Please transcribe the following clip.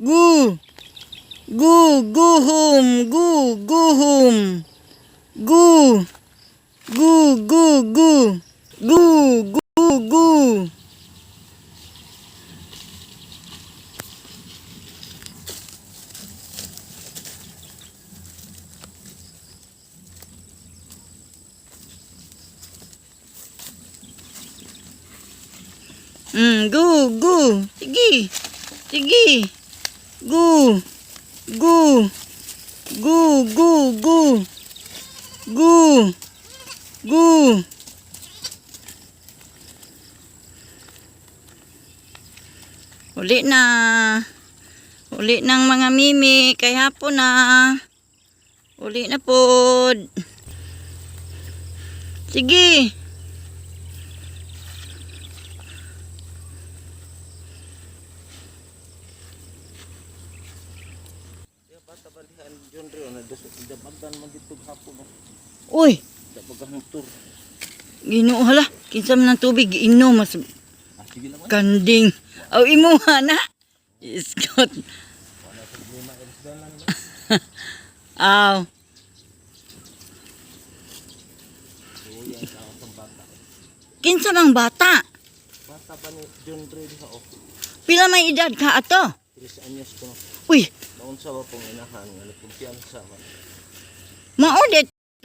gu. Gu, guhum, gu, guhum. Gu. Gu, gu, gu. Gu, gu, gu. Gu, gu. Sige. Sige. Gu. Gu. Gu, gu, gu. Gu. Gu. Uli na. Uli ng mga mimi. Kay hapon na. Uli na pod. Sige. Tabalihan John Rio na dabagan magitog hapon. Uy. Dabagan motor. Ginoo hala. Kinsa man ng tubig. Inom. Mas Sige lang. kanding. Aw imuha na. Iskot. Wala problema erisdanan. Aw. Uy, ang tawag ng bata. Kinsa mang bata? Bata pa ni John Rio sa o. Pila may edad ka ato? 3 anyos ko. Uy. Naunsa ba pong inahan nga kumpiyansa man. Maudit.